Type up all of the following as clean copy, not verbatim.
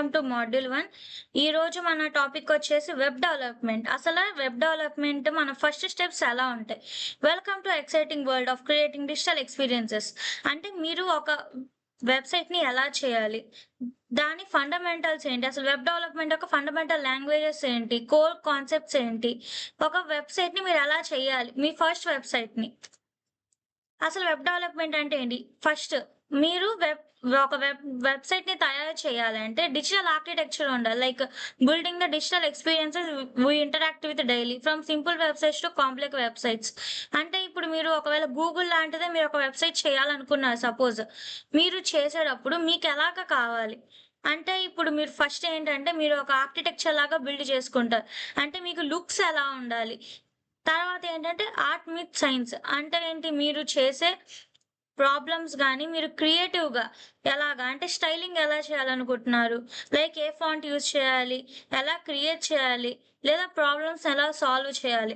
Welcome to module 1. ఈరోజు మన topic వచ్చేసి వెబ్ డెవలప్‌మెంట్. అసలు వెబ్ డెవలప్‌మెంట్ మన ఫస్ట్ స్టెప్స్ ఎలా ఉంటాయి? Welcome to exciting world of creating digital experiences. అంటే మీరు ఒక వెబ్‌సైట్‌ని ఎలా చేయాలి? దాని ఫండమెంటల్స్ ఏంటి? అసలు వెబ్ డెవలప్‌మెంట్ యొక్క ఫండమెంటల్ లాంగ్వేజెస్ ఏంటి? కోర్ కాన్సెప్ట్స్ ఏంటి? ఒక వెబ్‌సైట్‌ని మీరు ఎలా చేయాలి? మీ ఫస్ట్ వెబ్‌సైట్‌ని. అసలు వెబ్ డెవలప్‌మెంట్ అంటే ఏంటి? ఫస్ట్ మీరు ఒక వెబ్‌సైట్‌ని తయారు చేయాలంటే డిజిటల్ ఆర్కిటెక్చర్ ఉండాలి. Like building the digital experiences we interact with daily from simple websites to complex websites. అంటే ఇప్పుడు మీరు ఒకవేళ గూగుల్ లాంటిదే మీరు ఒక వెబ్‌సైట్ చేయాలనుకున్నారు సపోజ్. మీరు చేసేటప్పుడు మీకెలాగా కావాలి? అంటే ఇప్పుడు మీరు ఫస్ట్ ఏంటంటే మీరు ఒక ఆర్కిటెక్చర్ లాగా బిల్డ్ చేసుకుంటారు. అంటే మీకు లుక్స్ ఎలా ఉండాలి? తర్వాత ఏంటంటే ఆర్ట్ విత్ సైన్స్. అంటే ఏంటి మీరు చేసే ప్రాబ్లమ్స్ గాని మీరు క్రియేటివ్‌గా ఎలాగా అంటే స్టైలింగ్ ఎలా చేయాలనుకుంటున్నారు? లైక్ ఏ ఫాంట్ యూజ్ చేయాలి? ఎలా క్రియేట్ చేయాలి? లేదా ప్రాబ్లమ్స్ ఎలా సాల్వ్ చేయాలి?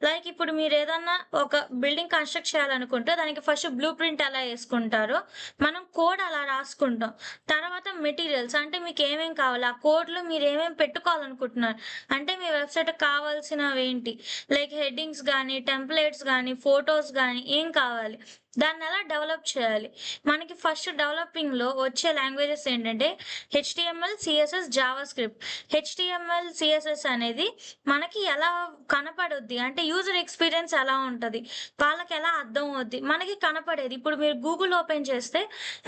లైక్ ఇప్పుడు మీరేదన్నా ఒక బిల్డింగ్ కన్‌స్ట్రక్ట్ చేయాలనుకుంటే దానికి ఫస్ట్ బ్లూ ప్రింట్ ఎలా యేసుకుంటారో, మనం కోడ్ అలా రాసుకుంటాం. తర్వాత మెటీరియల్స్ అంటే మీకేమేం కావాలి? ఆ కోడ్‌లో మీరేమేం పెట్టుకోవాలనుకుంటున్నారు? అంటే మీ వెబ్‌సైట్‌కి కావాల్సినవేంటి? లైక్ హెడ్డింగ్స్ గాని, టెంప్లేట్స్ గాని, ఫోటోస్ గాని ఏం కావాలి? దాన్నెలా డెవలప్ చేయాలి? మనకి ఫస్ట్ డెవలపింగ్‌లో వచ్చే లాంగ్వేజెస్ ఏంటంటే HTML, CSS, JavaScript. HTML, CSS అనేది మనకి ఎలా కనపడుద్ది? అంటే యూజర్ ఎక్స్‌పీరియన్స్ ఎలా ఉంటది? వాళ్ళకెలా అర్థం అవుద్ది? మనకి కనపడేది. ఇప్పుడు మీరు గూగుల్ ఓపెన్ చేస్తే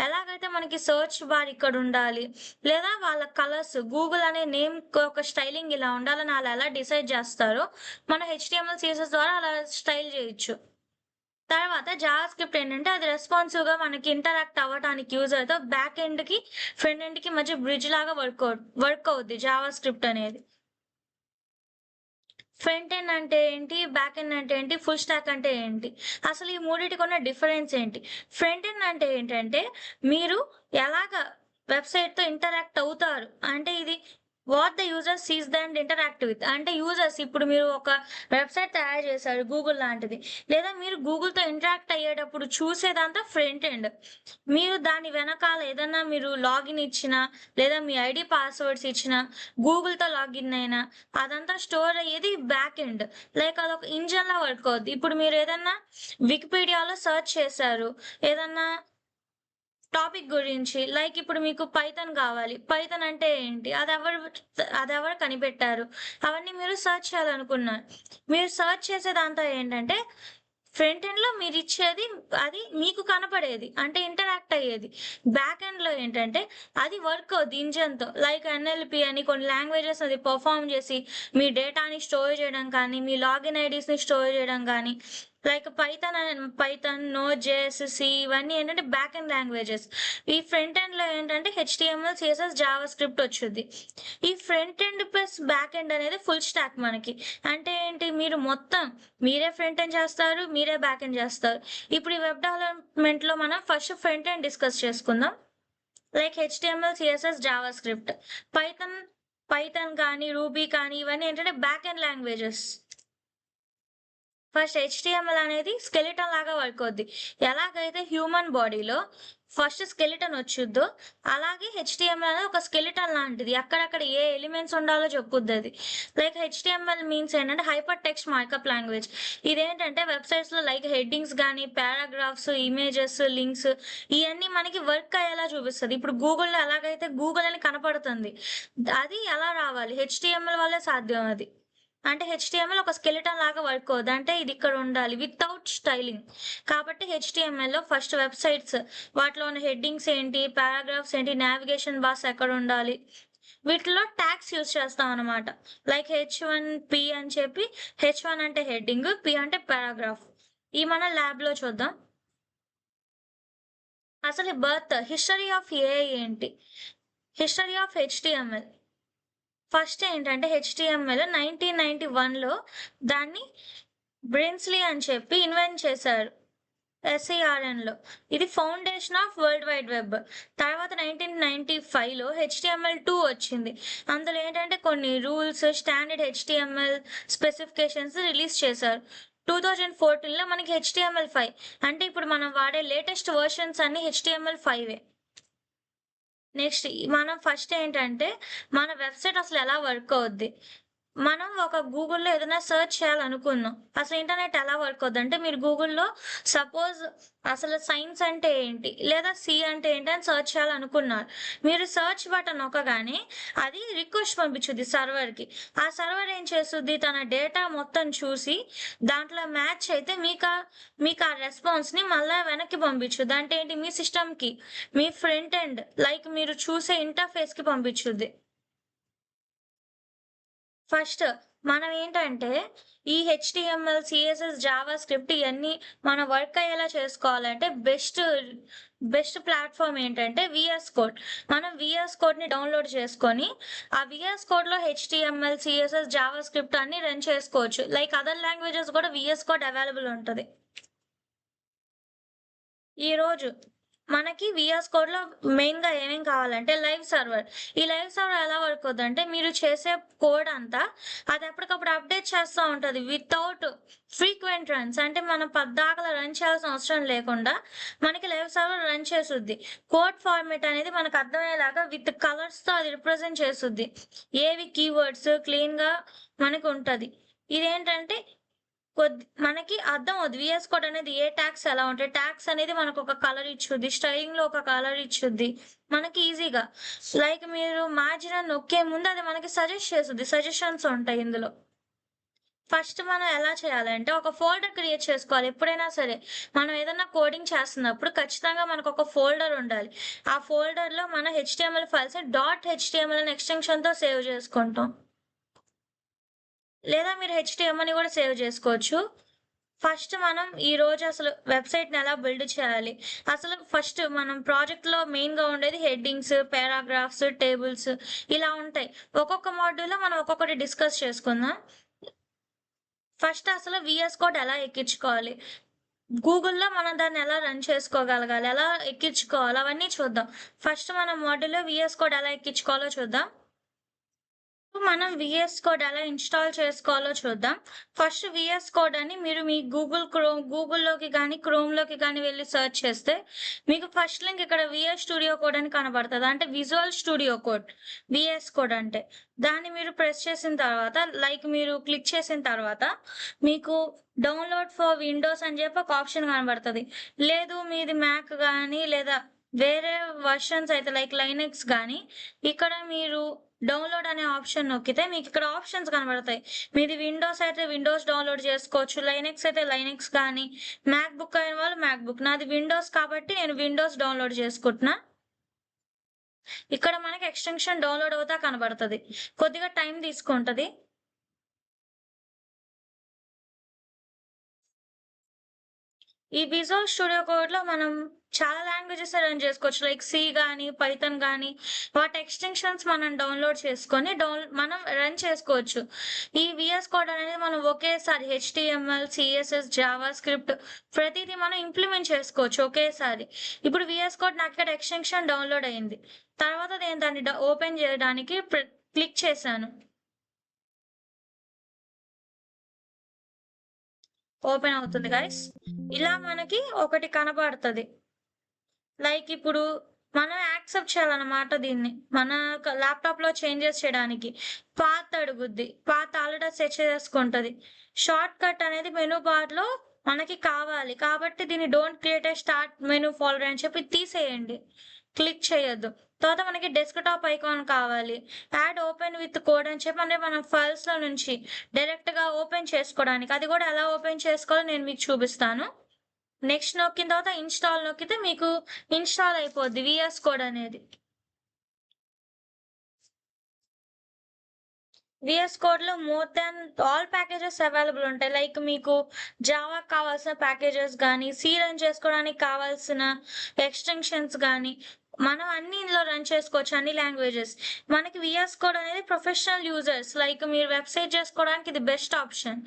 ఎలాగైతే మనకి సెర్చ్ బార్ ఇక్కడుండాలి, లేదా వాళ్ళ కలర్స్ గూగుల్ అనే నేమ్‌కి ఒక స్టైలింగ్ ఇలా ఉండాలని ఆళ్ళెలా డిసైడ్ జేస్తారో, మన హెచ్‌టీఎంఎల్, సీఎస్ఎస్ ద్వారా అలా స్టైల్ జేయొచ్చు. తర్వాత జావాస్క్రిప్ట్ ఏంటంటే అది రెస్పాన్సివ్‌గా మనకి ఇంటరాక్ట్ అవ్వటానికి యూజర్‌తో బ్యాక్ ఎండ్‌కి, ఫ్రంట్ ఎండ్‌కి మధ్య బ్రిడ్జ్ లాగా వర్క్ అవుద్ది జావాస్క్రిప్ట్ అనేది. ఫ్రంట్ ఎండ్ అంటే ఏంటి? బ్యాక్ ఎండ్ అంటే ఏంటి? ఫుల్ స్టాక్ అంటే ఏంటి? అసలు ఈ మూడిటికి ఉన్న డిఫరెన్స్ ఏంటి? ఫ్రంట్ ఎండ్ అంటే ఏంటంటే మీరు ఎలాగా వెబ్‌సైట్‌తో ఇంటరాక్ట్ అవుతారు. అంటే ఇది what the user sees and interact with. అంటే యూజర్స్ ఇప్పుడు మీరు ఒక వెబ్‌సైట్ తయారు చేశారు గూగుల్ లాంటిది. లేదా మీరు గూగుల్‌తో ఇంటరాక్ట్ అయ్యేటప్పుడు చూసేదంతా ఫ్రంట్ ఎండ్. మీరు దాని వెనకాల ఏదన్నా మీరు లాగిన్ ఇచ్చినా, లేదా మీ ఐడీ పాస్వర్డ్స్ ఇచ్చినా, గూగుల్‌తో లాగిన్ అయినా అదంతా స్టోర్ అయ్యేది బ్యాక్ ఎండ్. లైక్ అదొక ఇంజిన్‌లా వర్క్ అవుద్ది. ఇప్పుడు మీరేదన్నా వికీపీడియాలో సెర్చ్ చేశారు. ఏదన్నా టాపిక్ గురించి లైక్ ఇప్పుడు మీకు పైథాన్ కావాలి. పైథాన్ అంటే ఏంటి? అదెవరు కనిపెట్టారు? అవన్నీ మీరు సెర్చ్ చేయాలనుకున్నారు. మీరు సెర్చ్ చేసేదంతా ఏంటంటే ఫ్రంట్ ఎండ్‌లో మీరిచ్చేది అది మీకు కనపడేది. అంటే ఇంటరాక్ట్ అయ్యేది. బ్యాక్ ఎండ్‌లో ఏంటంటే అది వర్క్ అవుద్ది ఇంజిన్‌తో. లైక్ ఎన్ఎల్‌పి అని కొన్ని లాంగ్వేజెస్ అది పెర్ఫార్మ్ చేసి మీ డేటాని స్టోర్ చేయడం కానీ, మీ లాగిన్ ఐడీస్‌ని స్టోర్ చేయడం గానీ, like Python, Node JS, C ఇవన్నీ ఏంటంటే బ్యాక్ ఎండ్ లాంగ్వేజెస్. ఈ ఫ్రంట్ ఎండ్‌లో ఏంటంటే హెచ్‌టీఎంఎల్, సీఎస్ఎస్, జావాస్క్రిప్ట్ వచ్చుద్ది. ఈ front end plus back end అనేది ఫుల్ స్టాక్ మనకి. అంటే ఏంటి మీరు మొత్తం మీరే ఫ్రంట్ ఎండ్ చేస్తారు, మీరే బ్యాక్ ఎండ్ చేస్తారు. ఇప్పుడు ఈ వెబ్ డెవలప్‌మెంట్‌లో మనం ఫస్ట్ ఫ్రంట్ ఎండ్ డిస్కస్ చేసుకుందాం. Like HTML, CSS, JavaScript. Python Python కానీ, రూబీ కానీ ఇవన్నీ ఏంటంటే back end languages. First HTML అనేది స్కెలిటన్ లాగా వర్క్ అవుద్ది. ఎలాగైతే హ్యూమన్ బాడీలో ఫస్ట్ స్కెలిటన్ వచ్చుద్దో, అలాగే హెచ్‌టీఎంఎల్ అనేది ఒక స్కెలిటన్ లాంటిది. అక్కడక్కడ ఏ ఎలిమెంట్స్ ఉండాలో చెప్పుద్దది. లైక్ హెచ్‌టీఎంఎల్ మీన్స్ ఏంటంటే హైపర్ టెక్స్ట్ మార్కప్ లాంగ్వేజ్. ఇదేంటంటే వెబ్‌సైట్స్‌లో లైక్ హెడ్డింగ్స్ గానీ, పారాగ్రాఫ్స్, ఇమేజెస్, లింక్స్ ఇయన్నీ మనకి వర్క్ అయ్యేలా చూపిస్తది. ఇప్పుడు గూగుల్‌లో ఎలాగైతే గూగుల్ అని కనపడుతుంది. అది ఎలా రావాలి? హెచ్‌టీఎంఎల్ వల్లే సాధ్యం అది. అంటే హెచ్‌టీఎంఎల్ ఒక స్కెలిటన్ లాగా వర్క్ అవుద్ది. అంటే ఇది ఇక్కడ ఉండాలి వితౌట్ స్టైలింగ్. కాబట్టి హెచ్‌టీఎంఎల్‌లో ఫస్ట్ వెబ్‌సైట్స్ వాటిలో ఉన్న హెడ్డింగ్స్ ఏంటి, పారాగ్రాఫ్స్ ఏంటి, నావిగేషన్ బార్స్ ఎక్కడుండాలి, వీటిలో tags use చేస్తామనమాట. Like H1 P అని చెప్పి హెచ్1 అంటే హెడ్డింగ్, పి అంటే పారాగ్రాఫ్. ఇయి మనం ల్యాబ్‌లో చూద్దాం. అసలు హిస్టరీ ఆఫ్ ఏఐ ఏంటి? History of HTML. ఫస్ట్ ఏంటంటే హెచ్‌టీఎంఎల్ 1991లో దాన్ని బ్రిన్స్లీ అని చెప్పి ఇన్వెంట్ చేశారు. ఎస్‌ఈఆర్‌ఎన్‌లో. ఇది foundation of world wide web. తర్వాత 1995లో హెచ్‌టీఎంఎల్ 2 వచ్చింది. అందులో ఏంటంటే కొన్ని rules, standard HTML specifications release చేశారు. 2014లో మనకి హెచ్‌టీఎంఎల్ 5 అంటే ఇప్పుడు మనం వాడే లేటెస్ట్ వెర్షన్స్ అన్నీ హెచ్‌టీఎంఎల్ 5. నెక్స్ట్ మనం ఫస్ట్ ఏంటంటే, మన వెబ్‌సైట్ అసలు ఎలా వర్క్ అవుద్ది? మనం ఒక గూగుల్‌లో ఏదైనా సెర్చ్ చేయాలనుకున్నాం. అసలు ఇంటర్నెట్ ఎలా వర్క్ అవుద్దంటే, మీరు గూగుల్‌లో సపోజ్ అసలు సైన్స్ అంటే ఏంటి? లేదా సి అంటే ఏంటి? అని సెర్చ్ చేయాలనుకున్నారు. మీరు సెర్చ్ బటన్ నొక్కగానే అది రిక్వెస్ట్ పంపించుద్ది సర్వర్‌కి. ఆ సర్వర్ ఏం చేస్తుద్ది? తన డేటా మొత్తం చూసి దాంట్లో మ్యాచ్ అయితే మీకు ఆ రెస్పాన్స్‌ని మళ్ళా వెనక్కి పంపించుద్ది. అంటే ఏంటి? మీ సిస్టమ్‌కి, మీ ఫ్రంట్ ఎండ్ లైక్ మీరు చూసే ఇంటర్‌ఫేస్‌కి పంపించుద్ది. ఫస్ట్ మనమేంటంటే, ఈ హెచ్‌టీఎంఎల్, సీఎస్ఎస్, జావా స్క్రిప్ట్ ఇయన్నీ మన వర్క్ అయ్యేలా చేసుకోవాలంటే బెస్ట్ ప్లాట్‌ఫార్మ్ ఏంటంటే వీఎస్ కోడ్. మనం వీఎస్ కోడ్‌ని డౌన్‌లోడ్ చేసుకొని, ఆ వీఎస్ కోడ్‌లో హెచ్‌టీఎంఎల్, సీఎస్ఎస్, జావా స్క్రిప్ట్ అన్నీ రన్ చేసుకోవచ్చు. లైక్ అదర్ లాంగ్వేజెస్ కూడా వీఎస్ కోడ్ అవైలబుల్ ఉంటది. ఈరోజు మనకి వీఎస్ కోడ్‌లో మెయిన్‌గా ఏమేం కావాలంటే లైవ్ సర్వర్. ఈ లైవ్ సర్వర్ ఎలా వర్క్ అవుద్దంటే మీరు చేసే కోడ్ అంతా అది ఎప్పటికప్పుడు అప్డేట్ చేస్తా ఉంటది. వితౌట్ ఫ్రీక్వెంట్ రన్స్ అంటే మనం పద్దాకల రన్ చేయాల్సిన అవసరం లేకుండా మనకి లైవ్ సర్వర్ రన్ చేసుద్ది. కోడ్ ఫార్మాట్ అనేది మనకు అర్థమయ్యేలాగా విత్ కలర్స్‌తో అది రిప్రజెంట్ చేసుద్ది. ఏవి కీవర్డ్స్ క్లీన్‌గా మనకుంటది. ఇదేంటంటే మనకి అర్థమవుద్ది. వీఎస్ కోడ్ అనేది ఏ ట్యాగ్స్ ఎలా ఉంటాయి. ట్యాగ్స్ అనేది మనకొక కలర్ ఇచ్చుద్ది. స్టైలింగ్‌లో ఒక కలర్ ఇచ్చుద్ది. మనకి ఈజీగా లైక్ మీరు మార్జిన్ అని నొక్కే ముందు అది మనకి సజెస్ట్ చేసిద్ది. సజెషన్స్ ఉంటాయి ఇందులో. ఫస్ట్ మనం ఎలా చేయాలంటే ఒక ఫోల్డర్ క్రియేట్ చేసుకోవాలి. ఎప్పుడైనా సరే మనం ఏదన్నా కోడింగ్ చేస్తున్నప్పుడు ఖచ్చితంగా మనకొక ఫోల్డర్ ఉండాలి. ఆ ఫోల్డర్‌లో మన హెచ్‌టీఎంఎల్ ఫైల్స్ డాట్ హెచ్‌టీఎంఎల్ అనే ఎక్స్‌టెన్షన్‌తో సేవ్ చేసుకుంటాం. లేదా మీరు హెచ్‌టీఎం అని గూడా సేవ్ జేసుకోవచ్చు. ఫస్ట్ మనం ఈరోజు అసలు వెబ్‌సైట్‌ని ఎలా బిల్డ్ చేయాలి? అసలు ఫస్ట్ మనం ప్రాజెక్ట్‌లో మెయిన్‌గా ఉండేది హెడ్డింగ్స్, పారాగ్రాఫ్స్, టేబుల్స్ ఇలా ఉంటాయి. ఒక్కొక్క మాడ్యూల్‌లో మనం ఒక్కొక్కటి డిస్కస్ చేసుకుందాం. ఫస్ట్ అసలు వీఎస్ కోడ్ ఎలా ఎక్కించుకోవాలి? గూగుల్‌లో మనం దాన్ని ఎలా రన్ చేసుకోగలగాలి? ఎలా ఎక్కించుకోవాలి? అవన్నీ చూద్దాం. ఫస్ట్ మనం మాడ్యూల్‌లో వీఎస్ కోడ్ ఎలా ఎక్కించుకోవాలో చూద్దాం. మనం వీఎస్ కోడ్ ఎలా ఇన్‌స్టాల్ చేసుకోవాలో చూద్దాం. ఫస్ట్ వీఎస్ కోడ్ అని మీరు మీ గూగుల్‌లోకి గాని, క్రోమ్‌లోకి గాని వెళ్లి సెర్చ్ చేస్తే, మీకు ఫస్ట్ లింక్ ఇక్కడ వీఎస్ స్టూడియో కోడ్ అని కనబడతది. అంటే visual studio code. VS code అంటే. దాన్ని మీరు ప్రెస్ చేసిన తర్వాత లైక్ మీరు క్లిక్ చేసిన తర్వాత, మీకు డౌన్‌లోడ్ ఫర్ విండోస్ అని చెప్పి ఒక ఆప్షన్ కనబడతది. లేదు మీది మ్యాక్ గాని లేదా వేరే వెర్షన్స్ అయితే లైక్ లైనక్స్ గాని, ఇక్కడ మీరు డౌన్‌లోడ్ అనే ఆప్షన్ నొక్కితే మీకిక్కడ ఆప్షన్స్ కనబడతాయి. మీది విండోస్ అయితే విండోస్ డౌన్‌లోడ్ చేసుకోవచ్చు. లైనక్స్ అయితే లైనక్స్ గానీ, మ్యాక్‌బుక్ అయిన వాళ్ళు మ్యాక్‌బుక్. నాది విండోస్ కాబట్టి నేను విండోస్ డౌన్‌లోడ్ చేసుకుంటున్నా. ఇక్కడ మనకి ఎక్స్‌టెన్షన్ డౌన్‌లోడ్ అవుతా కనబడతది. కొద్దిగా టైం తీసుకుంటది. ఈ విజువల్ స్టూడియో కోడ్‌లో మనం చాలా లాంగ్వేజెస్ రన్ చేసుకోవచ్చు. లైక్ సి గాని, పైథాన్ గాని వాటి ఎక్స్‌టెన్షన్స్ మనం డౌన్‌లోడ్ చేసుకొని మనం రన్ చేసుకోవచ్చు. ఈ వీఎస్ కోడ్ అనేది మనం ఒకేసారి హెచ్‌టీఎంఎల్, సీఎస్ఎస్, జావా స్క్రిప్ట్ ప్రతీదీ మనం ఇంప్లిమెంట్ చేసుకోవచ్చు ఒకేసారి. ఇప్పుడు వీఎస్ కోడ్ నాకిక్కడ ఎక్స్‌టెన్షన్ డౌన్‌లోడ్ అయింది. తర్వాత నేను దాన్ని ఓపెన్ చేయడానికి క్లిక్ చేశాను. ఓపెన్ అవుతుంది గైస్. ఇలా మనకి ఒకటి కనబడతది. లైక్ ఇప్పుడు మనం యాక్సెప్ట్ చేయాలన్నమాట దీన్ని. మన ల్యాప్‌టాప్‌లో చేంజెస్ చేయడానికి. పాత్ అడుగుద్ది. పాత్ ఆల్రెడీ సెట్ చేసుకుంటది. షార్ట్‌కట్ అనేది మెనూ బార్‌లో మనకి కావాలి. కాబట్టి దీన్ని don't create a start menu folder అని చెప్పి తీసేయండి. క్లిక్ చేయొద్దు. తర్వాత మనకి డెస్క్‌టాప్ ఐకాన్ కావాలి. యాడ్ ఓపెన్ విత్ కోడ్ అని చెప్పి అంటే మనం ఫైల్స్‌లో నుంచి డైరెక్ట్‌గా ఓపెన్ చేసుకోవడానికి. అది కూడా ఎలా ఓపెన్ చేసుకోవాలో నేను మీకు చూపిస్తాను. నెక్స్ట్ నొక్కిన తర్వాత ఇన్‌స్టాల్ నొక్కితే మీకు ఇన్‌స్టాల్ అయిపోద్ది వీఎస్ కోడ్ అనేది. వీఎస్ కోడ్‌లో more than all packages available ఉంటాయి. లైక్ మీకు జావాకి కావాల్సిన ప్యాకేజెస్ గానీ, సి రన్ చేసుకోవడానికి కావాల్సిన ఎక్స్‌టెన్షన్స్ గానీ, మనం అన్నీ ఇందులో రన్ చేసుకోవచ్చు అన్ని లాంగ్వేజెస్. మనకి వీఎస్ కోడ్ అనేది ప్రొఫెషనల్ యూజర్స్ లైక్ మీరు వెబ్‌సైట్ చేసుకోవడానికి ఇది best option.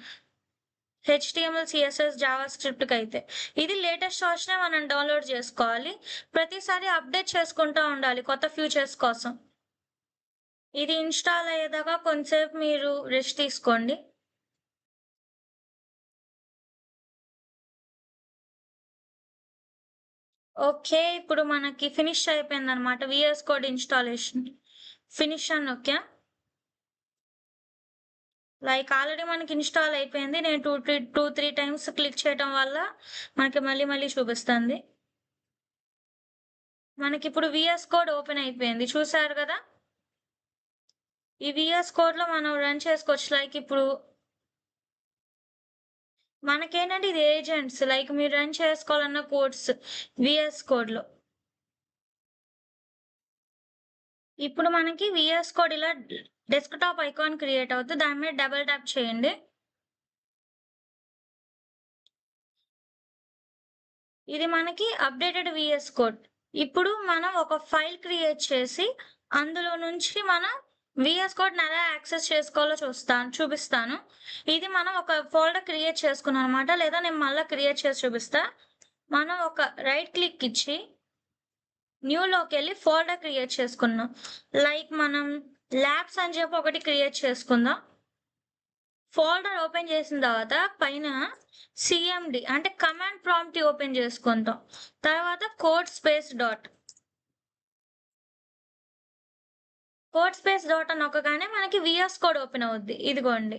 HTML, CSS, Java స్క్రిప్ట్‌కైతే. ఇది లేటెస్ట్ వర్షనే మనం డౌన్‌లోడ్ జేసుకోవాలి. ప్రతిసారి అప్‌డేట్ చేసుకుంటా ఉండాలి కొత్త ఫీచర్స్ కోసం. ఇది ఇన్‌స్టాల్ అయ్యేదాకా కొంతసేపు మీరు రెస్ట్ తీసుకోండి. ఓకే. ఇప్పుడు మనకి ఫినిష్ అయిపోయిందనమాట. VS code installation. ఫినిష్ అని నొక్కా. లైక్ ఆల్రెడీ మనకి ఇన్‌స్టాల్ అయిపోయింది. నేను 3 టైమ్స్ క్లిక్ చేయటం వల్ల మనకి మళ్ళీ మళ్ళీ చూపిస్తుంది. మనకిప్పుడు వీఎస్ కోడ్ ఓపెన్ అయిపోయింది. చూసారు గదా! ఈ వీఎస్ కోడ్‌లో మనం రన్ చేసుకోవచ్చు. లైక్ ఇప్పుడు మనకేంటంటే ఇది ఏజెంట్స్. లైక్ మీరు రన్ చేసుకోవాలన్న కోడ్స్ వీఎస్ కోడ్‌లో. ఇప్పుడు మనకి వీఎస్ కోడ్ ఇలా డెస్క్‌టాప్ ఐకాన్ క్రియేట్ అవుద్ది. దాని మీద డబుల్ టాప్ చేయండి. ఇది మనకి అప్‌డేటెడ్ వీఎస్ కోడ్. ఇప్పుడు మనం ఒక ఫైల్ క్రియేట్ చేసి, అందులో నుంచి మనం వీఎస్ కోడ్‌ని ఎలా యాక్సెస్ చేసుకోవాలో చూపిస్తాను. ఇది మనం ఒక ఫోల్డర్ క్రియేట్ చేసుకున్నాం అనమాట. లేదా నేను మళ్ళా క్రియేట్ చేసి చూపిస్తా. మనం ఒక రైట్ క్లిక్ ఇచ్చి, న్యూలోకెళ్ళి ఫోల్డర్ క్రియేట్ చేసుకున్నాం. లైక్ మనం ల్యాబ్స్ అని చెప్పి ఒకటి క్రియేట్ చేసుకుందాం. ఫోల్డర్ ఓపెన్ చేసిన తర్వాత పైన సీఎండీ అంటే కమాండ్ ప్రాంప్ట్ ఓపెన్ చేసుకుంటాం. తర్వాత కోడ్ స్పేస్ డాట్ అని నొక్కగానే మనకి వీఎస్ కోడ్ ఓపెన్ అవుద్ది. ఇదిగోండి.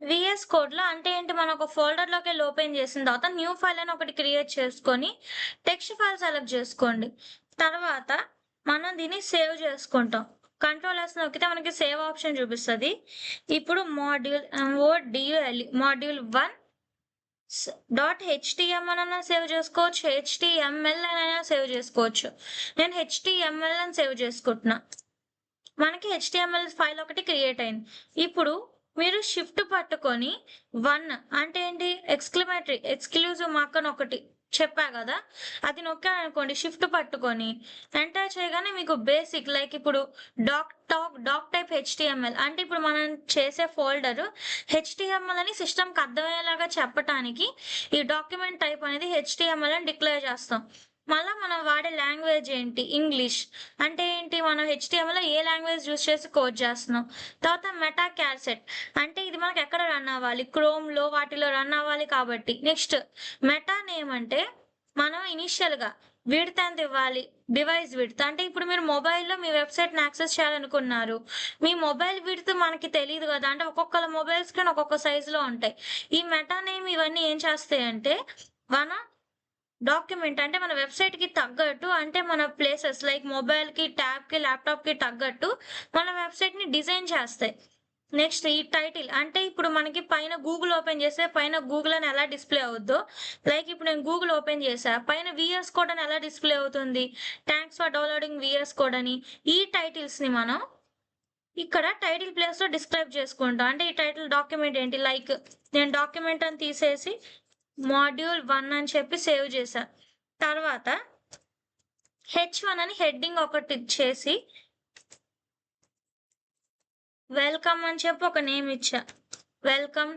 వీఎస్ కోడ్‌లో అంటే ఏంటి మనం ఒక ఫోల్డర్‌లోకెళ్ళి ఓపెన్ చేసిన తర్వాత న్యూ ఫైల్ అని ఒకటి క్రియేట్ చేసుకొని టెక్స్ట్ ఫైల్ సెలెక్ట్ చేసుకోండి. తర్వాత మనం దీన్ని సేవ్ చేసుకుంటాం. కంట్రోల్ ఎస్ నొక్కితే మనకి సేవ్ ఆప్షన్ చూపిస్తది. ఇప్పుడు మాడ్యూల్ 1 డాట్ హెచ్‌టీఎంఎల్ అన్నా సేవ్ చేసుకోవచ్చు. హెచ్‌టీఎంఎల్ అనైనా సేవ్ చేసుకోవచ్చు. నేను హెచ్‌టీఎంఎల్ అని సేవ్ చేసుకుంటున్నా. మనకి హెచ్‌టీఎంఎల్ ఫైల్ ఒకటి క్రియేట్ అయింది. ఇప్పుడు మీరు షిఫ్ట్ పట్టుకొని 1 అంటే ఏంటి ఎక్స్‌క్లూజివ్ మార్క్ అని ఒకటి చెప్పా గదా! అది నొక్కారనుకోండి షిఫ్ట్ పట్టుకొని ఎంటర్ చేయగానే మీకు బేసిక్ లైక్ ఇప్పుడు డాక్ టైప్ హెచ్‌టీఎంఎల్ అంటే ఇప్పుడు మనం చేసే ఫోల్డరు హెచ్‌టీఎంఎల్ అని సిస్టమ్‌కి అర్థమయ్యేలాగా చెప్పటానికి ఈ డాక్యుమెంట్ టైప్ అనేది హెచ్‌టీఎంఎల్ అని డిక్లేర్ చేస్తాం. మళ్ళా మనం వాడే లాంగ్వేజ్ ఏంటి? ఇంగ్లీష్. అంటే ఏంటి? మనం హెచ్‌టీఎంఎల్‌లో ఏ లాంగ్వేజ్ యూజ్ చేసి కోడ్ చేస్తున్నాం. తర్వాత మెటా క్యాసెట్ అంటే ఇది మనకు ఎక్కడ రన్ అవ్వాలి? క్రోమ్‌లో వాటిలో రన్ అవ్వాలి కాబట్టి. నెక్స్ట్ మెటా నేమ్ అంటే మనం ఇనీషియల్‌గా విడ్త్ ఎంత ఇవ్వాలి? డివైస్ విడ్త్ అంటే ఇప్పుడు మీరు మొబైల్‌లో మీ వెబ్‌సైట్‌ని యాక్సెస్ చేయాలనుకున్నారు. మీ మొబైల్ విడ్త్ మనకి తెలీదు గదా! అంటే ఒక్కొక్కళ్ళ మొబైల్ స్క్రీన్ ఒక్కొక్క సైజులో ఉంటాయి. ఈ మెటా నేమ్ ఇవన్నీ ఏం చేస్తాయంటే మన డాక్యుమెంట్ అంటే మన వెబ్‌సైట్‌కి తగ్గట్టు అంటే మన ప్లేసెస్ లైక్ మొబైల్‌కి, ట్యాబ్‌కి, ల్యాప్‌టాప్‌కి తగ్గట్టు మన వెబ్‌సైట్‌ని డిజైన్ చేస్తాయి. నెక్స్ట్ ఈ టైటిల్ అంటే ఇప్పుడు మనకి పైన గూగుల్ ఓపెన్ చేస్తే పైన గూగుల్ అని ఎలా డిస్‌ప్లే అవుద్దో, లైక్ ఇప్పుడు నేను గూగుల్ ఓపెన్ చేశా. పైన వీఎస్ కోడ్ అని ఎలా డిస్‌ప్లే అవుతుంది? Thanks for downloading VS code అని. ఈ టైటిల్స్‌ని మనం ఇక్కడ టైటిల్ ప్లేస్‌లో డిస్క్రైబ్ చేసుకుంటాం. అంటే ఈ టైటిల్ డాక్యుమెంట్ ఏంటి? లైక్ నేను డాక్యుమెంట్ అని తీసేసి మాడ్యూల్ 1 అని చెప్పి సేవ్ చేశా. తర్వాత హెచ్1 అని హెడ్డింగ్ ఒకటిచ్చేసి వెల్కమ్ అని చెప్పి ఒక నేమ్ ఇచ్చా. వెల్కమ్.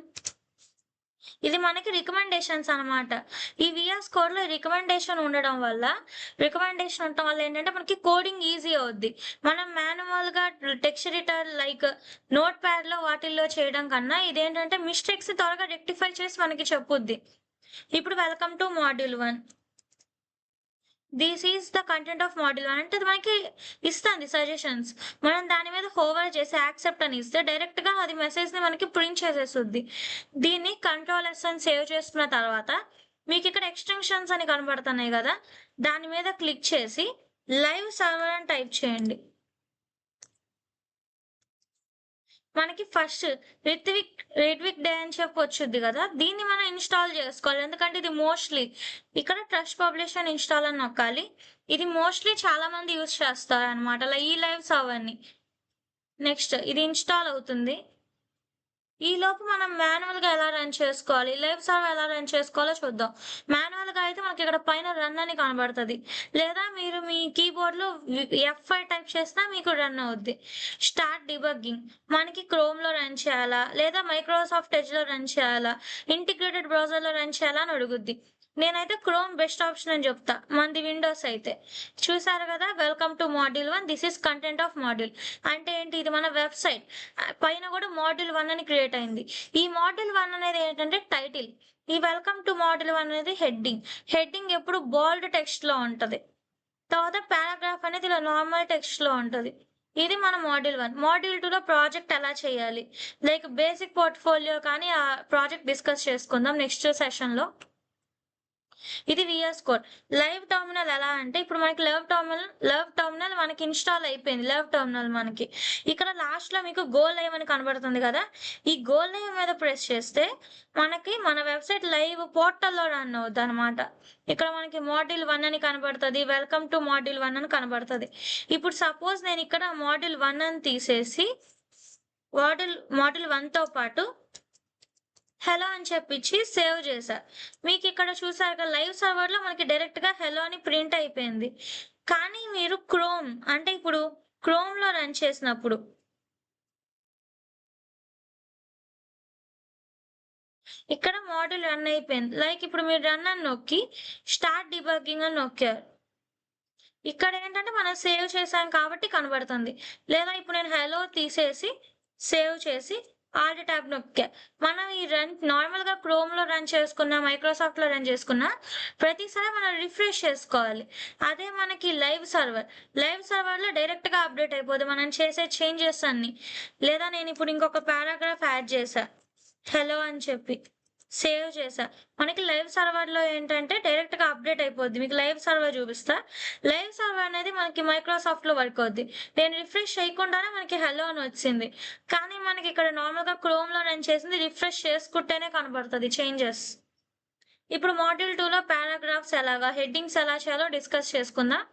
ఇది మనకి రికమెండేషన్స్ అనమాట. ఈ వీఎస్ కోడ్‌లో రికమెండేషన్ ఉండటం వల్ల ఏంటంటే మనకి కోడింగ్ ఈజీ అవుద్ది. మనం మాన్యువల్‌గా టెక్స్ట్ ఎడిటర్ లైక్ నోట్‌ప్యాడ్‌లో వాటిల్లో చేయడం కన్నా ఇదేంటంటే మిస్టేక్స్‌ని త్వరగా రెక్టిఫై చేసి మనకి చెప్పుద్ది. ఇప్పుడు welcome to module 1. This is the content of module అంటే అది మనకి ఇస్తాంది సజెషన్స్. మనం దాని మీద హోవర్ చేసి యాక్సెప్ట్ అని ఇస్తే డైరెక్ట్‌గా అది మెసేజ్‌ని మనకి ప్రింట్ చేసేసుద్ది. దీన్ని కంట్రోల్ ఎస్ అని సేవ్ చేసుకున్న తర్వాత మీకిక్కడ ఎక్స్‌టెన్షన్స్ అని కనబడుతున్నాయి గదా! దాని మీద క్లిక్ చేసి లైవ్ సర్వర్ అని టైప్ చేయండి. మనకి ఫస్ట్ రెడ్విక్ డే అని చెప్పి వచ్చుద్ది గదా! దీన్ని మనం ఇన్‌స్టాల్ జేసుకోవాలి. ఎందుకంటే ఇది మోస్ట్‌లీ ఇక్కడ ట్రస్ట్ పబ్లిష్ అని ఇన్‌స్టాల్ అని నొక్కాలి. ఇది మోస్ట్‌లీ చాలా మంది యూజ్ చేస్తారనమాట. ఈ లైవ్ సర్వర్‌ని. నెక్స్ట్ ఇది ఇన్‌స్టాల్ అవుతుంది. ఈలోపు మనం మాన్యువల్‌గా ఎలా రన్ చేసుకోవాలి? లైవ్ సర్వర్ ఎలా రన్ చేసుకోవాలో చూద్దాం. మాన్యువల్‌గా అయితే మనకిక్కడ పైన రన్ అని కనబడతది. లేదా మీరు మీ కీబోర్డ్‌లో F5 టైప్ చేసినా మీకు రన్ అవుద్ది. స్టార్ట్ డీబగ్గింగ్ మనకి క్రోమ్‌లో రన్ చేయాలా? లేదా మైక్రోసాఫ్ట్ ఎడ్జ్‌లో రన్ చేయాలా? ఇంటిగ్రేటెడ్ బ్రౌజర్‌లో రన్ చేయాలా అని అడుగుద్ది. నేనైతే క్రోమ్ బెస్ట్ ఆప్షన్ అని చెప్తా. మనది విండోస్ అయితే. చూసారు కదా! Welcome to module 1. This is content of module. అంటే ఏంటి? ఇది మన వెబ్‌సైట్. పైన కూడా మాడ్యూల్ 1 అని క్రియేట్ అయింది. ఈ మాడ్యూల్ 1 అనేది ఏంటంటే టైటిల్. ఈ వెల్కమ్ టు మాడ్యూల్ 1 అనేది హెడ్డింగ్. హెడ్డింగ్ ఎప్పుడు బోల్డ్ టెక్స్ట్‌లో ఉంటది. తర్వాత పారాగ్రాఫ్ అనేది ఇలా నార్మల్ టెక్స్ట్‌లో ఉంటది. ఇది మన మాడ్యూల్ 1. మాడ్యూల్ 2లో ప్రాజెక్ట్ ఎలా చేయాలి? లైక్ బేసిక్ పోర్ట్‌ఫోలియో కానీ ఆ ప్రాజెక్ట్ డిస్కస్ చేసుకుందాం నెక్స్ట్ సెషన్‌లో. ఇది వీఎస్ కోడ్. లైవ్ టెర్మినల్ ఎలా అంటే ఇప్పుడు మనకి లైవ్ టెర్మినల్ మనకి ఇన్‌స్టాల్ అయిపోయింది. లైవ్ టెర్మినల్ మనకి. ఇక్కడ లాస్ట్‌లో మీకు గో లైవ్ అని కనబడుతుంది కదా! ఈ గో లైవ్ మీద ప్రెస్ చేస్తే మనకి మన వెబ్‌సైట్ లైవ్ పోర్టల్‌లో రన్ అవుద్దనమాట. ఇక్కడ మనకి మాడ్యూల్ 1 అని కనబడతది. వెల్కమ్ టు మాడ్యూల్ 1 అని కనబడతది. ఇప్పుడు సపోజ్ నేను ఇక్కడ మాడ్యూల్ 1 అని తీసేసి మాడ్యూల్ 1తో పాటు హలో అని చెప్పిచ్చి సేవ్ చేశా. మీకిక్కడ చూసారు కదా! లైవ్ సర్వర్‌లో మనకి డైరెక్ట్‌గా హలో అని ప్రింట్ అయిపోయింది. కానీ మీరు అంటే ఇప్పుడు క్రోమ్‌లో రన్ చేసినప్పుడు ఇక్కడ మాడ్యూల్ రన్ అయిపోయింది. లైక్ ఇప్పుడు మీరు రన్ అని నొక్కి స్టార్ట్ డీబగ్గింగ్ అని నొక్కారు. ఇక్కడేంటంటే మనం సేవ్ చేసాం కాబట్టి కనబడుతుంది. లేదా ఇప్పుడు నేను హలో తీసేసి సేవ్ చేసి ఆల్ట్ ట్యాబ్ నొక్కా. మనం ఈ నార్మల్‌గా క్రోమ్‌లో రన్ చేసుకున్న, మైక్రోసాఫ్ట్‌లో రన్ చేసుకున్న ప్రతిసారి మనం రిఫ్రెష్ చేసుకోవాలి. అదే మనకి లైవ్ సర్వర్‌లో డైరెక్ట్‌గా అప్‌డేట్ అయిపోద్ది. మనం చేసే చేంజెస్ అన్నీ. లేదా నేనిప్పుడు ఇంకొక పారాగ్రాఫ్ యాడ్ చేశా. హలో అని చెప్పి. సేవ్ చేశా. మనకి లైవ్ సర్వర్‌లో ఏంటంటే డైరెక్ట్‌గా అప్‌డేట్ అయిపోద్ది. మీకు లైవ్ సర్వర్ చూపిస్తా. లైవ్ సర్వర్ అనేది మనకి మైక్రోసాఫ్ట్‌లో వర్క్ అవుద్ది. నేను రిఫ్రెష్ చేయకుండానే మనకి హలో అని వచ్చింది. కానీ మనకి ఇక్కడ నార్మల్‌గా క్రోమ్‌లో రన్ చేసింది రిఫ్రెష్ చేసుకుంటేనే కనబడతది చేంజెస్. ఇప్పుడు మాడ్యూల్ 2లో పారాగ్రాఫ్స్ ఎలాగా, హెడ్డింగ్స్ ఎలా చేయాలో డిస్కస్ చేసుకుందాం.